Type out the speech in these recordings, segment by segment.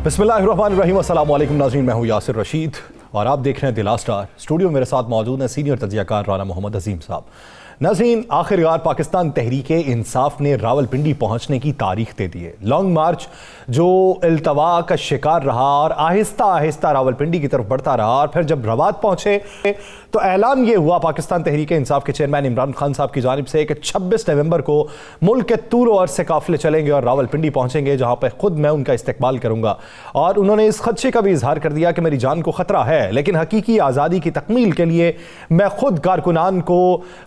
बिस्मिल्लाहिर्रहमानिर्रहीम। अस्सलाम वालेकुम नाज़रीन, मैं हूँ यासिर रशीद और आप देख रहे हैं द लास्ट आवर। स्टूडियो मेरे साथ मौजूद हैं सीनियर तज्ज़ियाकार राना मोहम्मद अजीम साहब। नाज़रीन, आखिरकार पाकिस्तान तहरीक इंसाफ ने रावलपिंडी पहुँचने की तारीख दे दी है। लॉन्ग मार्च जो इल्तवा का शिकार रहा और आहिस्ता आहिस्ता रावलपिंडी की तरफ बढ़ता रहा और फिर जब रवात पहुँचे तो ऐलान ये हुआ पाकिस्तान तहरीक इंसाफ के चेयरमैन इमरान खान साहब की जानिब से कि 26 नवंबर को मुल्क के तूल और से काफिले चलेंगे और रावलपिंडी पहुँचेंगे, जहाँ पर खुद मैं उनका इस्तकबाल करूँगा। और उन्होंने इस खदशे का भी इजहार कर दिया कि मेरी जान को ख़तरा है, लेकिन हकीकी आज़ादी की तकमील के लिए मैं खुद कारकुनान को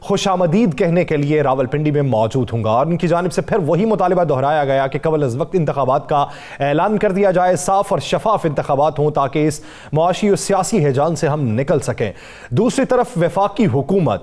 खुशामदीद कहने के लिए रावलपिंडी में मौजूद हूँगा। और उनकी जानिब से फिर वही मुतालिबा दोहराया गया कि कबल अज़ वक्त इंतखाबात का ऐलान कर दिया जाए, साफ और शफाफ इंतखाबात हों ताकि इस मुआशी और सियासी हैजान से हम निकल सकें। दूसरी तरफ वफाकी हुकूमत,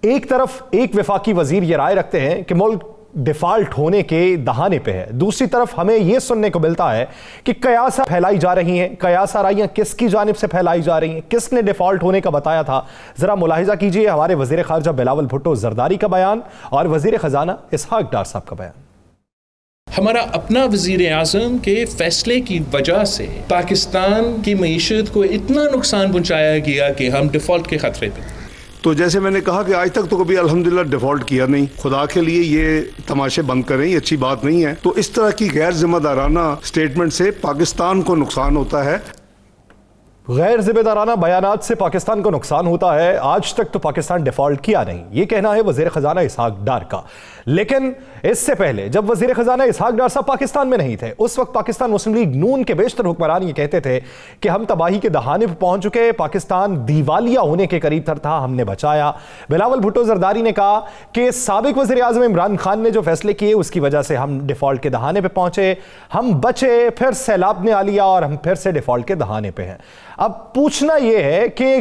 एक तरफ एक वफाकी वजीर ये राय रखते हैं कि मुल्क डिफॉल्ट होने के दहाने पे है, दूसरी तरफ हमें यह सुनने को मिलता है कि कयासा फैलाई जा रही हैं। कयासा राइयां किसकी जानिब से फैलाई जा रही हैं, किसने डिफॉल्ट होने का बताया था, जरा मुलाहिजा कीजिए हमारे वजीर खारजा बिलावल भुट्टो जरदारी का बयान और वजीर खजाना इसहाक डार साहब का बयान। हमारा अपना वज़ीर आज़म के फैसले की वजह से पाकिस्तान की मईशत को इतना नुकसान पहुँचाया गया कि हम डिफ़ॉल्ट के ख़तरे पे। तो जैसे मैंने कहा कि आज तक तो कभी अल्हम्दुलिल्लाह डिफ़ॉल्ट किया नहीं। खुदा के लिए ये तमाशे बंद करें, ये अच्छी बात नहीं है। तो इस तरह की गैर जिम्मेदाराना स्टेटमेंट से पाकिस्तान को नुकसान होता है। गैर जिम्मेदाराना बयानात से पाकिस्तान को नुकसान होता है। आज तक तो पाकिस्तान डिफॉल्ट किया नहीं, ये कहना है वजीर खजाना इसहाक डार का। लेकिन इससे पहले जब वजीर खजाना इसहाक डार साहब पाकिस्तान में नहीं थे, उस वक्त पाकिस्तान मुस्लिम लीग नून के बेशतर हुक्मरान ये कहते थे कि हम तबाही के दहाने पर पहुंच चुके, पाकिस्तान दिवालिया होने के करीब था, हमने बचाया। बिलावल भुट्टो जरदारी ने कहा कि साबिक वजीर आजम इमरान खान ने जो फैसले किए उसकी वजह से हम डिफॉल्ट के दहाने पर पहुंचे, हम बचे, फिर सैलाब ने आ लिया और हम फिर से डिफॉल्ट के दहाने पर हैं। अब पूछना यह है कि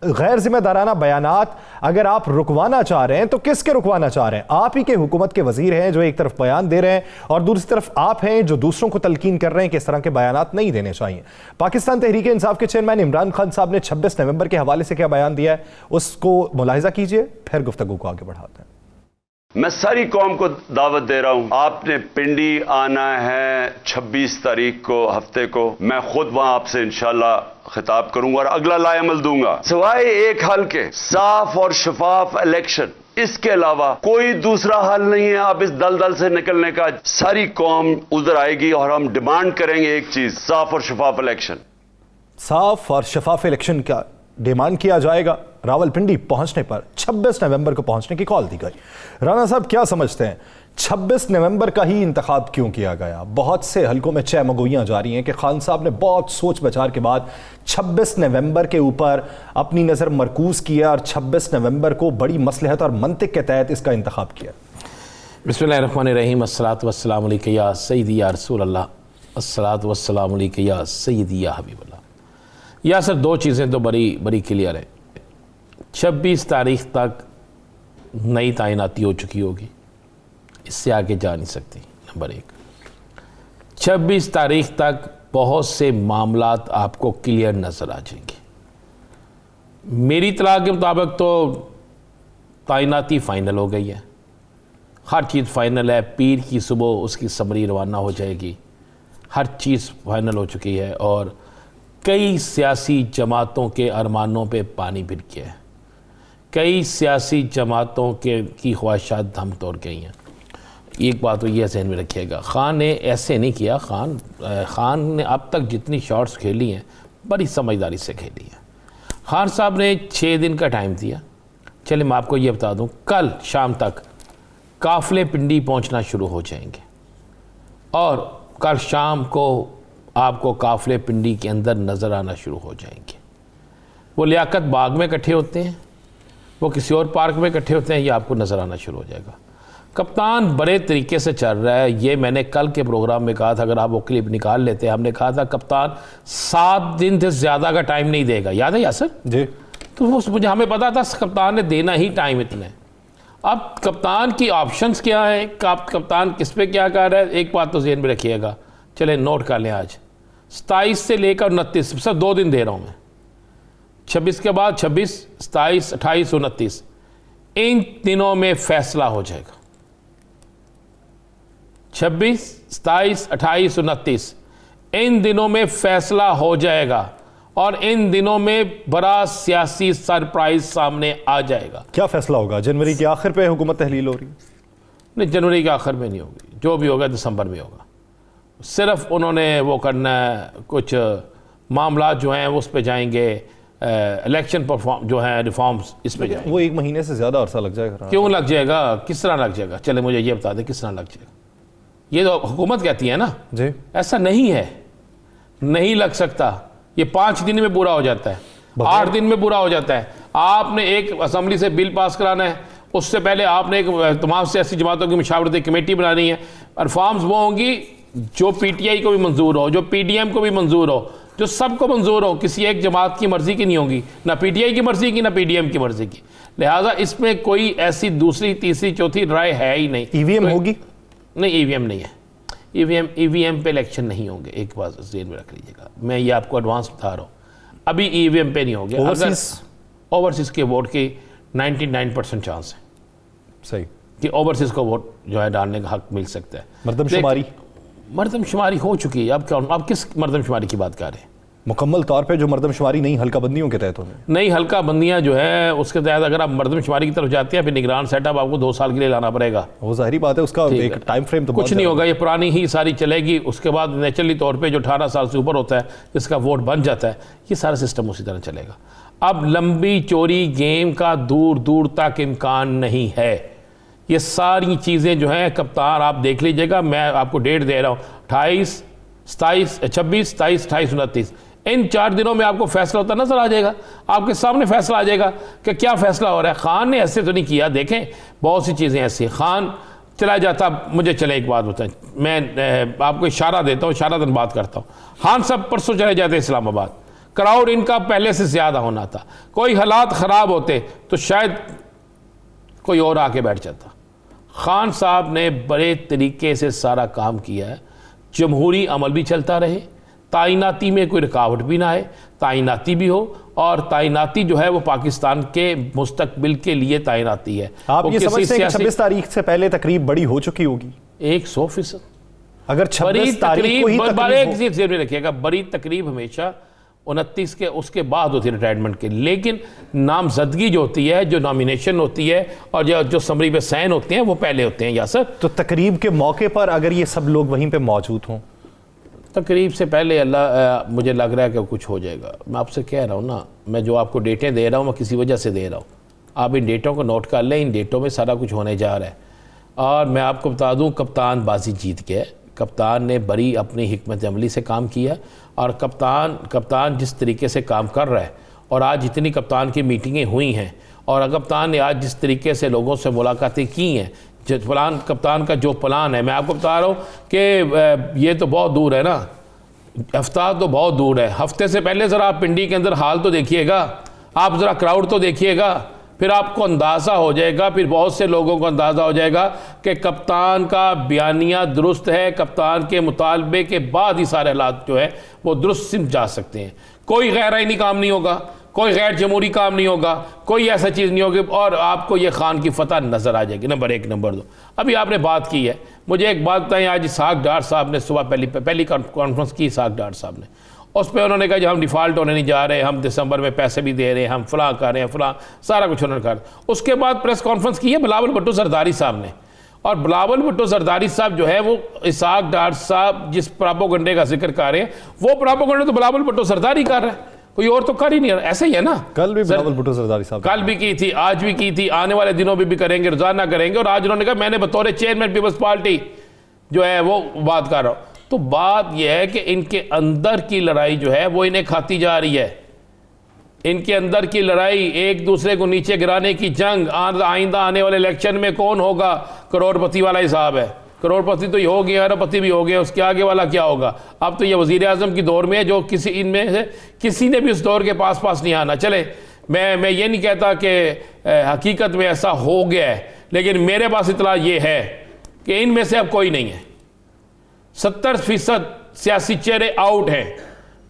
गैर जिम्मेदाराना बयानात अगर आप रुकवाना चाह रहे हैं तो किसके रुकवाना चाह रहे हैं? आप ही के हुकूमत के वजीर हैं जो एक तरफ बयान दे रहे हैं और दूसरी तरफ आप हैं जो दूसरों को तलकीन कर रहे हैं कि इस तरह के बयानात नहीं देने चाहिए। पाकिस्तान तहरीक इंसाफ के चेयरमैन इमरान खान साहब ने 26 नवंबर के हवाले से क्या बयान दिया है उसको मुलाहिजा कीजिए, फिर गुफ्तगू को आगे बढ़ाते हैं। मैं सारी कौम को दावत दे रहा हूं, आपने पिंडी आना है 26 तारीख को, हफ्ते को। मैं खुद वहां आपसे इंशाल्लाह खिताब करूंगा और अगला लाएमल दूंगा। सिवाय एक हल के, साफ और शफाफ इलेक्शन, इसके अलावा कोई दूसरा हल नहीं है। आप इस दलदल से निकलने का, सारी कौम उधर आएगी और हम डिमांड करेंगे एक चीज, साफ और शफाफ इलेक्शन। साफ और शफाफ इलेक्शन का डिमांड किया जाएगा। रावलपिंडी पहुंचने पर 26 नवंबर को पहुंचने की कॉल दी गई। राना साहब क्या समझते हैं, 26 नवंबर का ही इंतखाब क्यों किया गया? बहुत से हलकों में चहमगोइयां जारी हैं कि खान साहब ने बहुत सोच विचार के बाद 26 नवंबर के ऊपर अपनी नज़र मरकूज किया और 26 नवंबर को बड़ी मसलहत और मंतिक के तहत इसका इंतखाब किया। बिस्मिल्लाहिर्रहमानिर्रहीम। अस्सलातु वस्सलामु अलैका या सय्यदी या रसूल अल्लाह, अस्सलातु वस्सलामु अलैका या सय्यदी या हबीबल्लाह। या सर दो चीज़ें तो बड़ी क्लियर है। 26 तारीख तक नई तैनाती हो चुकी होगी, इससे आगे जा नहीं सकती। नंबर एक, 26 तारीख तक बहुत से मामलात आपको क्लियर नज़र आ जाएंगे। मेरी इत्तला के मुताबिक तो तैनाती फ़ाइनल हो गई है, हर चीज़ फ़ाइनल है। पीर की सुबह उसकी समरी रवाना हो जाएगी, हर चीज़ फ़ाइनल हो चुकी है और कई सियासी जमातों के अरमानों पे पानी फिर गया है, कई सियासी जमातों की ख्वाहिशात धम तोड़ गई हैं। एक बात तो ये ज़हन में रखिएगा, खान ने ऐसे नहीं किया। खान ने अब तक जितनी शॉट्स खेली हैं बड़ी समझदारी से खेली हैं। खान साहब ने 6 दिन का टाइम दिया। चलिए मैं आपको ये बता दूं, कल शाम तक काफ़िले पिंडी पहुंचना शुरू हो जाएंगे और कल शाम को आपको काफ़िले पिंडी के अंदर नज़र आना शुरू हो जाएंगे। वो लियाकत बाग में इकट्ठे होते हैं, वो किसी और पार्क में इकट्ठे होते हैं, ये आपको नज़र आना शुरू हो जाएगा। कप्तान बड़े तरीके से चल रहा है, ये मैंने कल के प्रोग्राम में कहा था, अगर आप वो क्लिप निकाल लेते हैं। हमने कहा था कप्तान 7 दिन से ज़्यादा का टाइम नहीं देगा, याद है यासर जी? तो वो मुझे हमें पता था कप्तान ने देना ही टाइम इतने। अब कप्तान की ऑप्शंस क्या है, कप्तान किस पे क्या कर रहा है, एक बात तो ज़हन में रखिएगा। चले नोट कर लें, आज 27 से लेकर 29, सब 2 दिन दे रहा हूँ मैं। 26 के बाद 26, 27, 28, 29, इन दिनों में फैसला हो जाएगा। 26, 27, 28, 29, इन दिनों में फैसला हो जाएगा और इन दिनों में बड़ा सियासी सरप्राइज सामने आ जाएगा। क्या फैसला होगा? जनवरी के आखिर पे हुकूमत तहलील हो रही है? नहीं, जनवरी के आखिर में नहीं होगी, जो भी होगा दिसंबर में होगा। सिर्फ उन्होंने वो करना है, कुछ मामला जो हैं उस पे जाएंगे, इलेक्शन परफॉर्म जो है रिफॉर्म्स इस पे जाएंगे। वो 1 महीने से ज़्यादा अरसा लग जाएगा। क्यों लग जाएगा? किस तरह लग जाएगा? चले मुझे ये बता दें किस तरह लग जाएगा। ये तो हुकूमत कहती है ना जी, ऐसा नहीं है, नहीं लग सकता। ये 5 दिन में पूरा हो जाता है, 8 दिन में पूरा हो जाता है। आपने एक असेंबली से बिल पास कराना है, उससे पहले आपने एक तमाम सियासी जमातों की मशावरती कमेटी बनानी है। रिफॉर्म्स वो होंगी जो पीटीआई को भी मंजूर हो, जो पीडीएम को भी मंजूर हो, जो सबको मंजूर हो। किसी एक जमात की मर्जी की नहीं होगी, ना पीटीआई की मर्जी की, ना पीडीएम की मर्जी की। लिहाजा इसमें कोई ऐसी दूसरी तीसरी चौथी राय है ही नहीं। ईवीएम होगी? नहीं, ईवीएम नहीं है। ईवीएम पे इलेक्शन नहीं होंगे, एक बात जेहन में रख लीजिएगा। मैं ये आपको एडवांस बता रहा हूँ, अभी ईवीएम पे नहीं होंगे। ओवरसीज के वोट की 99% चांस है सही कि ओवरसीज को वोट जो है डालने का हक मिल सकता है। मरदमशुमारी हो चुकी है। अब किस मरदमशुमारी की बात कर रहे हैं? मुकम्मल तौर पे जो मरदमशुमारी नई हल्का बंदियों के तहत होने, नई हल्का बंदियाँ जो है उसके तहत अगर आप मरदमशुमारी की तरफ जाते हैं, फिर निगरान सेटअप आपको 2 साल के लिए लाना पड़ेगा। वो जाहिर बात है, उसका एक टाइम फ्रेम तो कुछ नहीं होगा, ये पुरानी ही सारी चलेगी। उसके बाद नेचुरली तौर पे जो 18 साल से ऊपर होता है जिसका वोट बन जाता है, ये सारा सिस्टम उसी तरह चलेगा। अब लंबी चौड़ी गेम का दूर दूर तक इम्कान नहीं है। ये सारी चीज़ें जो हैं कप्तान आप देख लीजिएगा, मैं आपको डेट दे रहा हूँ 28, 27, 26, 27, 28, 29। इन 4 दिनों में आपको फैसला होता नजर आ जाएगा। आपके सामने फैसला आ जाएगा कि क्या फैसला हो रहा है। खान ने ऐसे तो नहीं किया, देखें बहुत सी चीज़ें ऐसी। खान चला जाता, मुझे चले एक बात बताएं, मैं आपको इशारा देता हूँ, इशारा दिन बात करता हूँ। खान साहब परसों चले जाते इस्लामाबाद, क्राउड इनका पहले से ज़्यादा होना था। कोई हालात ख़राब होते तो शायद कोई और आके बैठ जाता। खान साहब ने बड़े तरीके से सारा काम किया है। जमहूरी अमल भी चलता रहे, ताइनाती में कोई रुकावट भी ना आए, ताइनाती भी हो, और ताइनाती जो है वो पाकिस्तान के मुस्तकबिल के लिए ताइनाती है। आप ये समझते हैं कि 26 तारीख से पहले तकरीब बड़ी हो चुकी होगी? 100%। अगर 26 तारीख को ही तकरीब रखिएगा, बड़ी तकरीब हमेशा 29 के उसके बाद होती है रिटायरमेंट के। लेकिन नामजदगी जो होती है, जो नॉमिनेशन होती है और जो समरी पे साइन होते हैं वो पहले होते हैं। यासर, तो तकरीब के मौके पर अगर ये सब लोग वहीं पे मौजूद हों, तकरीब से पहले अल्लाह मुझे लग रहा है कि कुछ हो जाएगा। मैं आपसे कह रहा हूँ ना, मैं जो आपको डेटें दे रहा हूँ मैं किसी वजह से दे रहा हूँ। आप इन डेटों को नोट कर लें, इन डेटों में सारा कुछ होने जा रहा है। और मैं आपको बता दूँ, कप्तान बाजी जीत गया। कप्तान ने बड़ी अपनी हिकमत अमली से काम किया, और कप्तान जिस तरीके से काम कर रहा है, और आज इतनी कप्तान की मीटिंगें हुई हैं, और कप्तान ने आज जिस तरीके से लोगों से मुलाकातें की हैं, जो प्लान कप्तान का जो प्लान है, मैं आपको बता रहा हूँ कि ये तो बहुत दूर है ना, हफ्ता तो बहुत दूर है। हफ्ते से पहले ज़रा आप पिंडी के अंदर हाल तो देखिएगा, आप ज़रा क्राउड तो देखिएगा, फिर आपको अंदाज़ा हो जाएगा, फिर बहुत से लोगों को अंदाज़ा हो जाएगा कि कप्तान का बयानिया दुरुस्त है। कप्तान के मुतालबे के बाद ही सारे हालात जो है वो दुरुस्त सिमट जा सकते हैं। कोई गैर आईनी काम नहीं होगा, कोई गैर जमहूरी काम नहीं होगा, कोई ऐसा चीज़ नहीं होगी, और आपको ये खान की फतह नज़र आ जाएगी। नंबर 1। नंबर 2, अभी आपने बात की है, मुझे एक बात बताएं। आज इसहाक डार साहब ने सुबह पहली कॉन्फ्रेंस की, इसहाक डार साहब ने, उस पर उन्होंने कहा कि हम डिफ़ॉल्ट होने नहीं जा रहे, हम दिसंबर में पैसे भी दे रहे हैं, हम फलां कर रहे हैं, फलां सारा कुछ उन्होंने कर। उसके बाद प्रेस कॉन्फ्रेंस की है बिलावल भुट्टो जरदारी साहब ने, और बिलावल भुट्टो जरदारी साहब जो है वो इसहाक डार साहब जिस प्रोपेगेंडे का जिक्र कर रहे हैं, वो प्रोपेगेंडे तो बिलावल भुट्टो जरदारी कर रहे हैं, कोई और तो कर ही नहीं रहा। ऐसे ही है ना। कल भी बिलावल भुट्टो जरदारी साहब कल भी की थी, आज भी की थी, आने वाले दिनों में भी करेंगे, रोजाना करेंगे। और आज उन्होंने कहा मैंने बतौर चेयरमैन पीपल्स पार्टी जो है वो बात कर रहा हूँ। तो बात यह है कि इनके अंदर की लड़ाई जो है वो इन्हें खाती जा रही है। इनके अंदर की लड़ाई, एक दूसरे को नीचे गिराने की जंग। आइंदा आने वाले इलेक्शन में कौन होगा, करोड़पति वाला हिसाब है। करोड़पति तो ये हो गया, अरबपति भी हो गया, उसके आगे वाला क्या होगा। अब तो ये वज़ीर आज़म की दौर में है, जो किसी इनमें से किसी ने भी उस दौर के पास नहीं आना। चले, मैं ये नहीं कहता कि हकीकत में ऐसा हो गया है, लेकिन मेरे पास इतला ये है कि इनमें से अब कोई नहीं है। 70% सियासी चेहरे आउट हैं।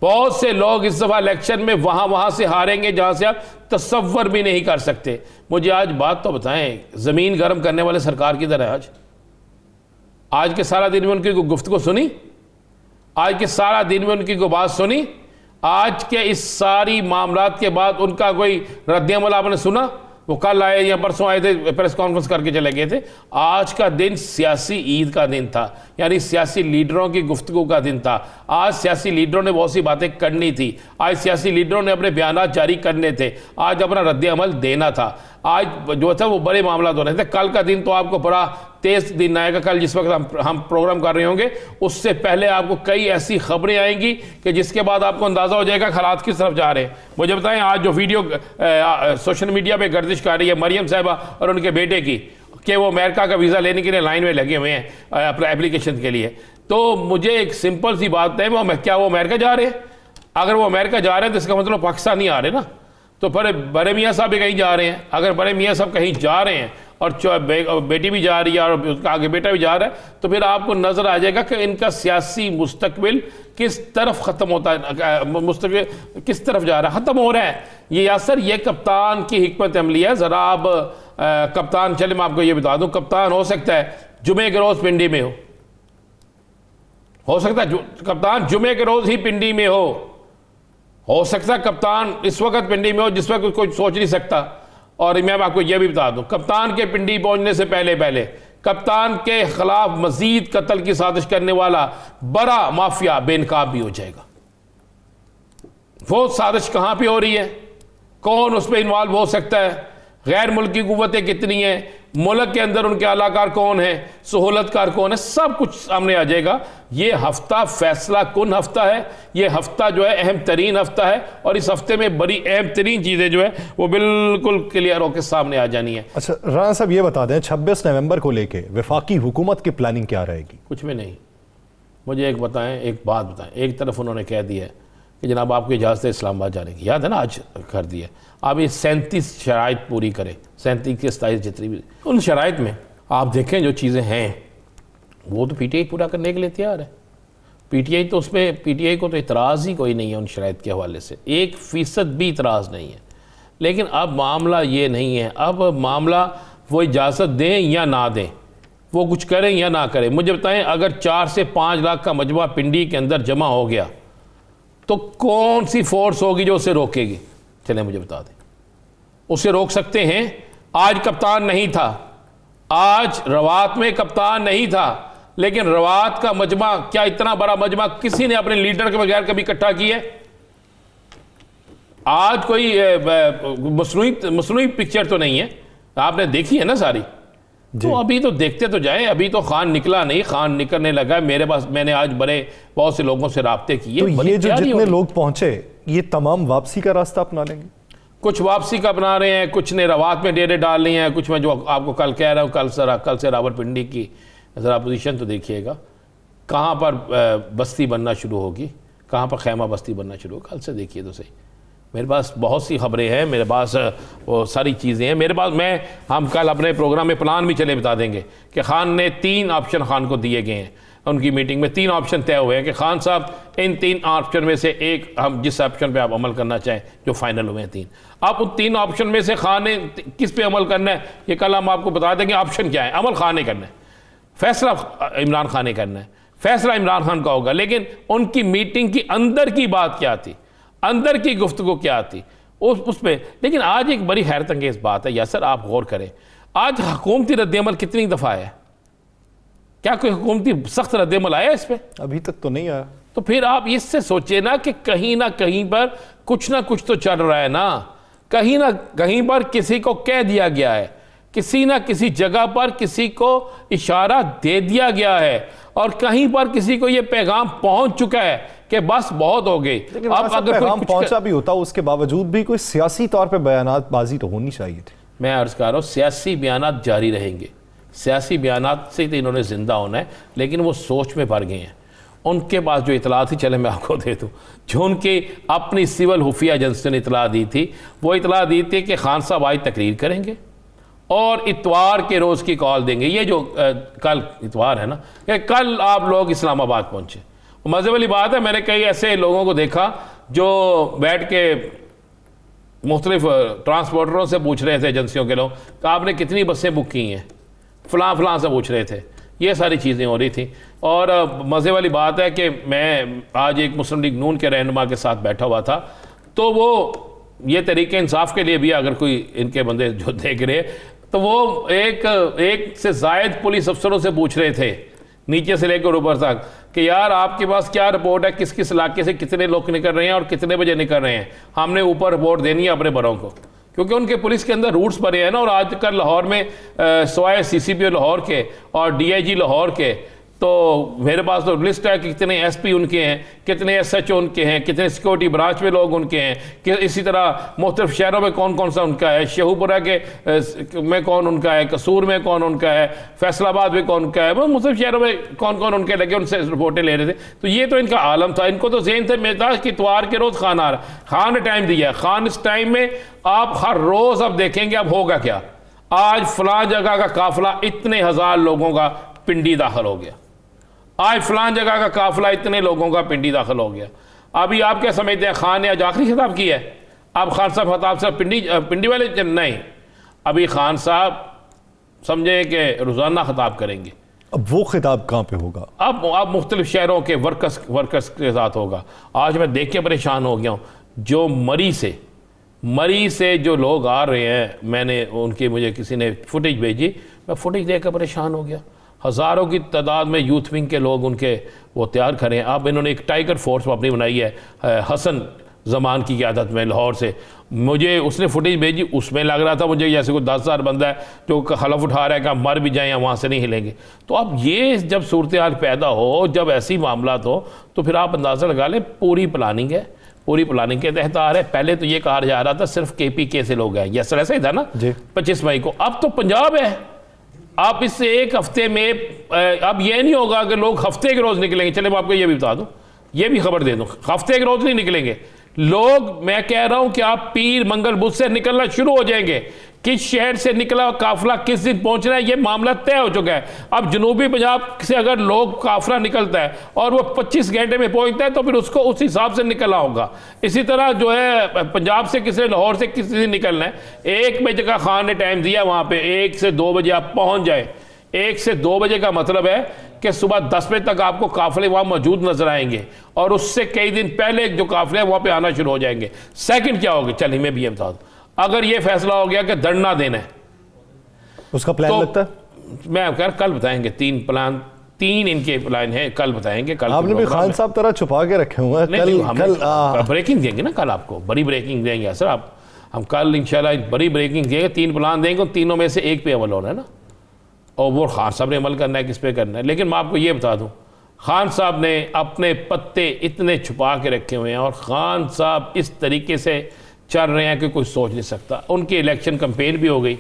बहुत से लोग इस दफ़ा इलेक्शन में वहाँ से हारेंगे जहाँ से आप तसव्वुर भी नहीं कर सकते। मुझे आज बात तो बताएं, ज़मीन गर्म करने वाले सरकार किधर है? आज के सारा दिन में उनकी गुफ्तगू सुनी? आज के सारा दिन में उनकी कोई बात सुनी? आज के इस सारी मामलात के बाद उनका कोई रद्द-ए-अमल आपने सुना? वो कल आए या परसों आए थे, प्रेस कॉन्फ्रेंस करके चले गए थे। आज का दिन सियासी ईद का दिन था, यानी सियासी लीडरों की गुफ्तगू का दिन था। आज सियासी लीडरों ने बहुत सी बातें करनी थी, आज सियासी लीडरों ने अपने बयान जारी करने थे, आज अपना रद्द-ए-अमल देना था। आज जो था वो बड़े मामला हो रहे थे। कल का दिन तो आपको बड़ा तेज दिन आएगा। कल जिस वक्त हम प्रोग्राम कर रहे होंगे उससे पहले आपको कई ऐसी खबरें आएंगी कि जिसके बाद आपको अंदाज़ा हो जाएगा हालात किस तरफ जा रहे हैं। मुझे बताएं, आज जो वीडियो सोशल मीडिया पे गर्दिश कर रही है मरियम साहिबा और उनके बेटे की, कि वो अमेरिका का वीज़ा लेने के लिए लाइन में लगे हुए हैं अपने एप्लीकेशन के लिए, तो मुझे एक सिंपल सी बात है, क्या वो अमेरिका जा रहे हैं? अगर वो अमेरिका जा रहे हैं तो इसका मतलब पाकिस्तान नहीं आ रहे ना। तो फिर बड़े मियाँ साहब भी कहीं जा रहे हैं। अगर बड़े मियाँ साहब कहीं जा रहे हैं और बेटी भी जा रही है और उसका आगे बेटा भी जा रहा है, तो फिर आपको नज़र आ जाएगा कि इनका सियासी मुस्तकबिल किस तरफ ख़त्म होता है, मुस्तकबिल किस तरफ जा रहा है, ख़त्म हो रहा है। ये यासर, ये कप्तान की हिकमत अमली है। ज़रा आप कप्तान, चले मैं आपको ये बता दूँ, कप्तान हो सकता है जुमे के रोज़ पिंडी में हो सकता है कप्तान जुमे के रोज़ ही पिंडी में हो सकता है कप्तान इस वक्त पिंडी में हो जिस वक्त कोई सोच नहीं सकता। और मैं आपको यह भी बता दूं, कप्तान के पिंडी पहुंचने से पहले कप्तान के खिलाफ मजीद कत्ल की साजिश करने वाला बड़ा माफिया बेनकाब भी हो जाएगा। वो साजिश कहां पे हो रही है, कौन उस पर इन्वॉल्व हो सकता है, गैर मुल्की कुव्वतें कितनी हैं, मुल्क के अंदर उनके अलाकार कौन है, सहूलतकार कौन है, सब कुछ सामने आ जाएगा। ये हफ्ता फैसला कुन हफ्ता है। ये हफ्ता जो है अहम तरीन हफ्ता है और इस हफ्ते में बड़ी अहम तरीन चीज़ें जो है वो बिल्कुल क्लियर होकर सामने आ जानी है। अच्छा राना साहब, ये बता दें 26 नवंबर को लेके वफाकी हुकूमत की प्लानिंग क्या रहेगी? कुछ भी नहीं। मुझे एक बात बताएं। एक तरफ उन्होंने कह दिया कि जनाब आपको इजाज़त है इस्लामाबाद जाने की, याद है ना, आज कर दिया। आप ये 37 शराइत पूरी करें, 37 के 27 जितनी भी, उन शराइत में आप देखें जो चीज़ें हैं वो तो पीटीआई पूरा करने के लिए तैयार है। पीटीआई तो उसमें, पीटीआई को तो इतराज़ ही कोई नहीं है उन शराइत के हवाले से, 1% भी इतराज़ नहीं है। लेकिन अब मामला ये नहीं है, अब मामला वो इजाज़त दें या ना दें, वो कुछ करें या ना करें। मुझे बताएं, अगर 4 से 5 लाख का मजमा पिंडी के अंदर जमा हो गया तो कौन सी फोर्स होगी जो उसे रोकेगी? चलें मुझे बता दें, उसे रोक सकते हैं? आज कप्तान नहीं था, आज रवात में कप्तान नहीं था, लेकिन रवात का मजमा, क्या इतना बड़ा मजमा किसी ने अपने लीडर के बगैर कभी इकट्ठा किया? आज कोई मसनूई पिक्चर तो नहीं है, आपने देखी है ना सारी। तो अभी तो देखते तो जाएं, अभी तो खान निकला नहीं, खान निकलने लगा। मेरे पास, मैंने आज बहुत से लोगों से राब्ते किए। तो ये जो जितने लोग पहुंचे ये तमाम वापसी का रास्ता अपना लेंगे? कुछ वापसी का अपना रहे हैं, कुछ ने रवात में डेरे डाल लिए हैं, कुछ मैं जो आपको कल कह रहा हूँ, कल से रावलपिंडी की ज़रा पोजीशन तो देखिएगा, कहाँ पर बस्ती बनना शुरू होगी, कहाँ पर खैमा बस्ती बनना शुरू होगी, कल से देखिए तो सही। मेरे पास बहुत सी खबरें हैं, मेरे पास वो सारी चीज़ें हैं मेरे पास। हम कल अपने प्रोग्राम में प्लान भी चले बता देंगे कि खान ने 3 ऑप्शन खान को दिए गए हैं। उनकी मीटिंग में 3 ऑप्शन तय हुए हैं कि खान साहब इन 3 ऑप्शन में से एक, हम जिस ऑप्शन पे आप अमल करना चाहें, जो फाइनल हुए हैं 3, आप उन 3 ऑप्शन में से खान ने किस पे अमल करना है ये कल हम आपको बता देंगे। ऑप्शन क्या है? अमल खान ने करना है, फैसला इमरान खान ने करना है, फैसला इमरान खान का होगा। लेकिन उनकी मीटिंग की अंदर की बात क्या थी, अंदर की गुफ्तगू क्या थी उस पर। लेकिन आज एक बड़ी हैरत अंगेज बात है यासर, आप गौर करें, आज हुकूमती रद्द-ए-अमल कितनी दफ़ा है? क्या कोई हुकूमती सख्त रद्द-ए-अमल आया इस पर? अभी तक तो नहीं आया। तो फिर आप इससे सोचिए ना कि कहीं ना कहीं पर कुछ ना कुछ तो चल रहा है ना कहीं पर किसी को कह दिया गया है, किसी ना किसी जगह पर किसी को इशारा दे दिया गया है और कहीं पर किसी को यह पैगाम पहुंच चुका है कि बस बहुत हो गई। अब अगर पैगाम पहुंचा भी होता उसके बावजूद भी कोई सियासी तौर पे बयानात बाजी तो होनी चाहिए थी। मैं अर्ज कर रहा हूँ, सियासी बयानात जारी रहेंगे, सियासी बयानात से तो इन्होंने जिंदा होना है, लेकिन वो सोच में भर गए हैं। उनके पास जो इतला थी, चले मैं आपको दे दूँ, जो उनकी अपनी सिविल खुफिया एजेंसी ने इतला दी थी, वो इतला दी थी कि खान साहब आज तकरीर करेंगे और इतवार के रोज़ की कॉल देंगे। ये जो कल इतवार है ना, कि कल आप लोग इस्लामाबाद पहुँचे। मज़े वाली बात है, मैंने कई ऐसे लोगों को देखा जो बैठ के मुख्तलिफ ट्रांसपोर्टरों से पूछ रहे थे, एजेंसियों के लोग, कि आपने कितनी बसें बुक की हैं, फ़लाँ से पूछ रहे थे ये सारी चीज़ें हो रही थी। और मज़े वाली बात है कि मैं आज एक मुस्लिम लीग नून के रहनुमा के साथ बैठा हुआ था, तो वो ये तरीके इंसाफ के लिए भी अगर कोई इनके बंदे जो देख रहे, तो वो एक से ज़ायद पुलिस अफसरों से पूछ रहे थे नीचे से लेकर ऊपर तक कि यार आपके पास क्या रिपोर्ट है, किस किस इलाके से कितने लोग निकल रहे हैं और कितने बजे निकल रहे हैं, हमने ऊपर रिपोर्ट देनी है अपने बड़ों को, क्योंकि उनके पुलिस के अंदर रूट्स बने हैं ना। और आजकल लाहौर में सवाए CCP लाहौर के और DIG लाहौर के, तो मेरे पास तो लिस्ट है कि कितने SP उनके हैं, कितने SHO उनके हैं, कितने सिक्योरिटी ब्रांच में लोग उनके हैं, कि इसी तरह मुख्तलिफ शहरों में कौन कौन सा उनका है, शेहूपुरा के में कौन उनका है, कसूर में कौन उनका है, फैसलाबाद में कौन उनका है, वो मुख्तलिफ शहरों में कौन कौन उनके लगे, उनसे रिपोर्टें ले रहे थे। तो ये तो इनका आलम था। इनको तो ज़हन से में था कि इतवार के रोज़ खान आ रहा, खान ने टाइम दिया, खान इस टाइम में आप हर रोज़ अब देखेंगे अब होगा क्या। आज फलां जगह का काफिला इतने हज़ार लोगों का पिंडी दाखिल हो गया, आज फलां जगह का काफिला इतने लोगों का पिंडी दाखिल हो गया। अभी आप क्या समझते हैं खान ने आज आखिरी खिताब किया है? आप खान साहब खिताब से पिंडी वाले नहीं, अभी खान साहब समझे कि रोज़ाना खिताब करेंगे। अब वो खिताब कहाँ पे होगा? अब मुख्तलिफ शहरों के वर्कर्स के साथ होगा। आज मैं देख के परेशान हो गया हूँ, जो मरी से जो लोग आ रहे हैं, मैंने उनकी मुझे किसी ने फुटेज भेजी, मैं फुटेज देख कर परेशान हो गया। हज़ारों की तादाद में यूथ विंग के लोग उनके वो तैयार करें। अब इन्होंने एक टाइगर फोर्स अपनी बनाई है हसन ज़मान की क़यादत में लाहौर से। मुझे उसने फुटेज भेजी, उसमें लग रहा था मुझे जैसे कोई 10,000 बंदा है जो हलफ उठा रहा है कि हम मर भी जाएँ या वहाँ से नहीं हिलेंगे। तो अब ये जब सूरत हाल पैदा हो, जब ऐसी मामला हो, तो फिर आप अंदाज़ा लगा लें पूरी प्लानिंग है, पूरी प्लानिंग के तहत आ रहे। पहले तो ये कहा जा रहा था सिर्फ KPK से लोग हैं, यस सर ऐसा ही था ना 25 मई को। अब तो पंजाब है। आप इससे एक हफ्ते में अब ये नहीं होगा कि लोग हफ्ते के रोज़ निकलेंगे। चले मैं आपको ये भी बता दूं, ये भी खबर दे दूं, हफ्ते के रोज़ नहीं निकलेंगे लोग। मैं कह रहा हूं कि आप पीर मंगल बुध से निकलना शुरू हो जाएंगे। किस शहर से निकला काफिला किस दिन पहुंचना है, ये मामला तय हो चुका है। अब जनूबी पंजाब से अगर लोग काफिला निकलता है और वो 25 घंटे में पहुंचता है, तो फिर उसको उस हिसाब से निकलना होगा। इसी तरह जो है पंजाब से किसी लाहौर से किसी दिन निकलना है, 1 बजे का खान ने टाइम दिया, वहाँ पे 1 से 2 बजे आप पहुँच जाए। 1 से 2 बजे का मतलब है कि सुबह 10 बजे तक आपको काफिले वहाँ मौजूद नजर आएंगे, और उससे कई दिन पहले जो काफिले वहाँ पे आना शुरू हो जाएंगे। सेकंड क्या होगा, चलिए मैं भी ये बता दूँ, अगर ये फैसला हो गया कि धरना देना है, उसका प्लान तो लगता है मैं कल बताएंगे। 3 इनके प्लान है, कल बताएंगे। कल आपने भी खान साहब तरह छुपा के रखे हुए हैं। कल ब्रेकिंग देंगे ना, कल आपको बड़ी ब्रेकिंग देंगे सर। हम कल इंशाल्लाह बड़ी ब्रेकिंग देंगे, 3 प्लान देंगे, उन तीनों में से एक पे अमल होना है ना, और वो खान साहब ने अमल करना है, किस पे करना है। लेकिन मैं आपको ये बता दूं, खान साहब ने अपने पत्ते इतने छुपा के रखे हुए हैं, और खान साहब इस तरीके से चल रहे हैं कि कोई सोच नहीं सकता। उनकी इलेक्शन कैंपेन भी हो गई,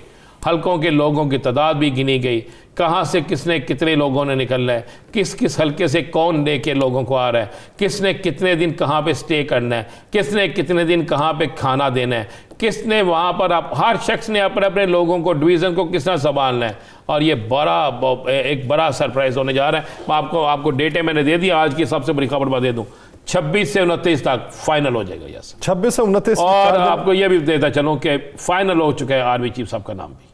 हलकों के लोगों की तादाद भी गिनी गई, कहाँ से किसने कितने लोगों ने निकलना है, किस किस हलके से कौन लेके लोगों को आ रहा है, किसने कितने दिन कहाँ पे स्टे करना है, किसने कितने दिन कहाँ पे खाना देना है, किसने वहाँ पर हर शख्स ने अपने अपने लोगों को डिवीज़न को किस तरह संभालना है। और ये एक बड़ा सरप्राइज़ होने जा रहा है। मैं आपको डेटे मैंने दे दिया, आज की सबसे बड़ी खबर मैं दे दूँ, 26 से 29 तक फाइनल हो जाएगा। यस 26 से 29। और आपको यह भी देता चलूँ कि फाइनल हो चुका है आर्मी चीफ साहब का नाम भी।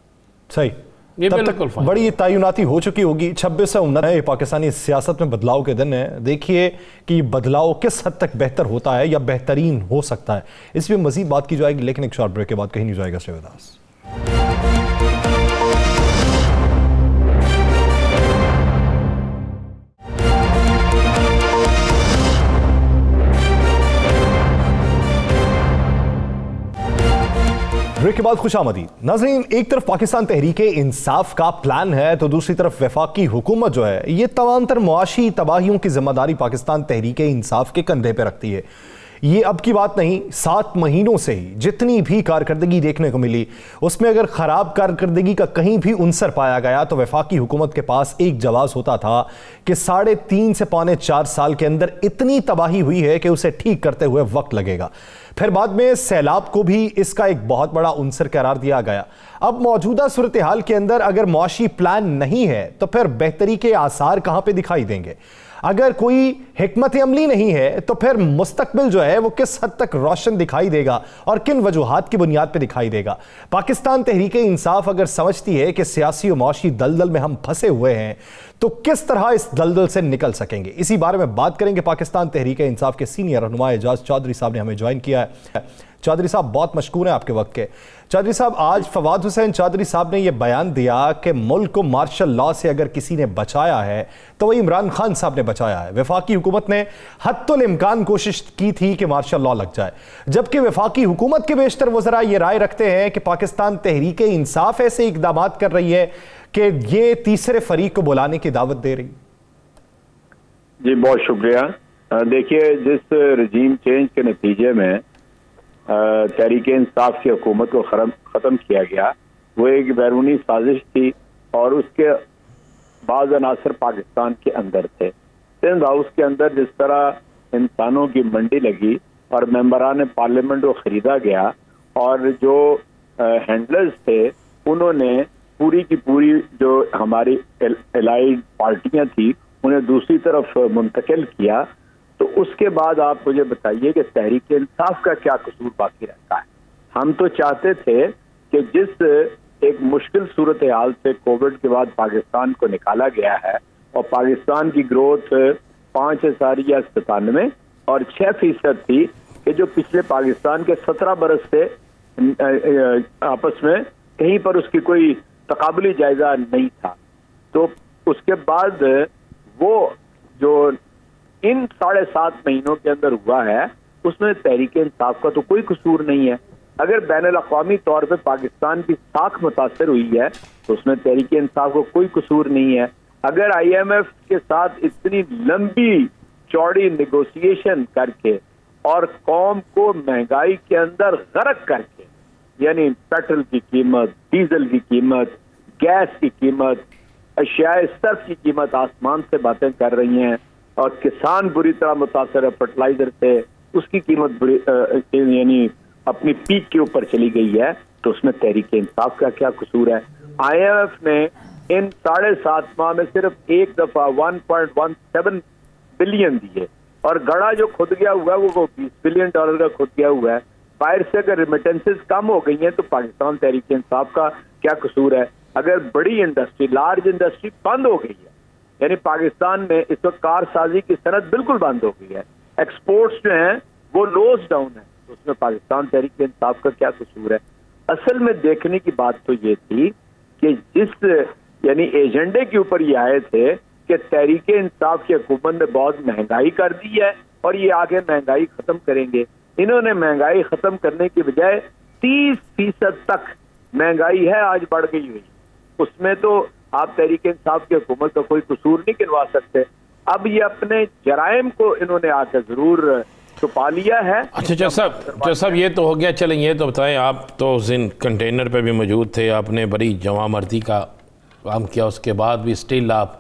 सही, ये तब बिल्कुल तक बड़ी तैनाती हो चुकी होगी। 26 से 29 पाकिस्तानी सियासत में बदलाव के दिन है। देखिए कि बदलाव किस हद तक बेहतर होता है या बेहतरीन हो सकता है, इस पर मजीद बात की जाएगी, लेकिन एक शॉर्ट ब्रेक के बाद कहीं नहीं जाएगा। Stay with us. ब्रेक के बाद खुशामदीद नाज़रीन। एक तरफ पाकिस्तान तहरीके इंसाफ का प्लान है, तो दूसरी तरफ वफाकी हुकूमत जो है ये तमाम तर मुआशी तबाहियों की जिम्मेदारी पाकिस्तान तहरीके इंसाफ के कंधे पर रखती है। ये अब की बात नहीं, 7 महीनों से ही जितनी भी कारकर्दगी देखने को मिली, उसमें अगर ख़राब कारकर्दगी का कहीं भी उनसर पाया गया तो वफाकी हुकूमत के पास एक जवाब होता था कि 3.5 से 4.25 साल के अंदर इतनी तबाही हुई है कि उसे ठीक करते हुए वक्त लगेगा। फिर बाद में सैलाब को भी इसका एक बहुत बड़ा उनसर करार दिया गया। अब मौजूदा सूरत हाल के अंदर अगर मुआशी प्लान नहीं है तो फिर बेहतरी के आसार कहां पे दिखाई देंगे? अगर कोई हिकमत अमली नहीं है तो फिर मुस्तकबिल जो है वो किस हद तक रोशन दिखाई देगा और किन वजूहात की बुनियाद पर दिखाई देगा। पाकिस्तान तहरीक इंसाफ अगर समझती है कि सियासी और माशी दलदल में हम फंसे हुए हैं तो किस तरह इस दलदल से निकल सकेंगे, इसी बारे में बात करेंगे। पाकिस्तान तहरीक इंसाफ के सीनियर रहनुमा एजाज चौधरी साहब ने हमें ज्वाइन किया है। चौधरी साहब बहुत मशकूर हैं आपके वक्त के। चौधरी साहब, आज फवाद हुसैन चौधरी साहब ने यह बयान दिया कि मुल्क को मार्शल लॉ से अगर किसी ने बचाया है तो वही इमरान खान साहब ने बचाया है। वफाकी हुकूमत ने हत्तुल इम्कान कोशिश की थी कि मार्शल लॉ लग जाए, जबकि वफाकी हुकूमत के बेशतर वज़रा ये राय रखते हैं कि पाकिस्तान तहरीक इंसाफ ऐसे इकदाम कर रही है कि ये तीसरे फरीक को बुलाने की दावत दे रही। जी बहुत शुक्रिया। देखिए, जिस रजीम चेंज के नतीजे में तहरीक इंसाफ की हुकूमत को ख़त्म किया गया, वो एक बैरूनी साजिश थी और उसके बाज़ अनासर पाकिस्तान के अंदर थे। सिंध हाउस के अंदर जिस तरह इंसानों की मंडी लगी और मेंबरान पार्लियामेंट को ख़रीदा गया और जो हैंडलर्स थे उन्होंने पूरी की पूरी जो हमारी एलाइड पार्टियां थी उन्हें दूसरी तरफ मुंतकिल किया, तो उसके बाद आप मुझे बताइए कि तहरीक इंसाफ का क्या कसूर बाकी रहता है। हम तो चाहते थे कि जिस एक मुश्किल सूरत हाल से कोविड के बाद पाकिस्तान को निकाला गया है और पाकिस्तान की ग्रोथ 5.97 और 6% थी कि जो पिछले पाकिस्तान के 17 बरस से आपस में कहीं पर उसकी कोई तकाबली जायजा नहीं था। तो उसके बाद वो जो इन 7.5 महीनों के अंदर हुआ है उसमें तहरीक इंसाफ का तो कोई कसूर नहीं है। अगर बैनुल-अक़वामी तौर पे पाकिस्तान की साख मुतासर हुई है तो उसमें तहरीक इंसाफ को कोई कसूर नहीं है। अगर IMF के साथ इतनी लंबी चौड़ी नेगोशिएशन करके और कौम को महंगाई के अंदर गर्क करके, यानी पेट्रोल की कीमत, डीजल की कीमत, गैस की कीमत, अशियाए सर्फ की कीमत आसमान से बातें कर रही हैं और किसान बुरी तरह मुतासर है फर्टिलाइजर से, उसकी कीमत बुरी यानी अपनी पीक के ऊपर चली गई है, तो उसमें तहरीक इंसाफ का क्या कसूर है। IMF ने इन 7.5 माह में सिर्फ एक दफा 1.17 बिलियन दिए और गड़ा जो खुद गया हुआ है वो $20 बिलियन का खुद गया हुआ है। बाहर से अगर रिमिटेंसेस कम हो गई हैं तो पाकिस्तान तहरीक इंसाफ का क्या कसूर है। अगर बड़ी इंडस्ट्री, लार्ज इंडस्ट्री बंद हो गई है, यानी पाकिस्तान में इस वक्त कारसाजी की सनत बिल्कुल बंद हो गई है, एक्सपोर्ट्स जो हैं वो लोज डाउन है, तो उसमें पाकिस्तान तहरीक इंसाफ का क्या कसूर है। असल में देखने की बात तो ये थी कि जिस यानी एजेंडे के ऊपर ये आए थे कि तहरीक इंसाफ की हुकूमत ने बहुत महंगाई कर दी है और ये आगे महंगाई खत्म करेंगे। इन्होंने महंगाई खत्म करने की बजाय 30% तक महंगाई है आज बढ़ गई हुई, उसमें तो आप तहरीक इंसाफ की हुकूमत का कोई कसूर नहीं गिनवा सकते। अब ये अपने जराइम को इन्होंने आकर जरूर छुपा लिया है। अच्छा साहब, ये तो हो गया। चलें, ये तो बताएं, आप तो उस दिन कंटेनर पे भी मौजूद थे, आपने बड़ी जवां मर्दी का काम किया, उसके बाद भी स्टिल आप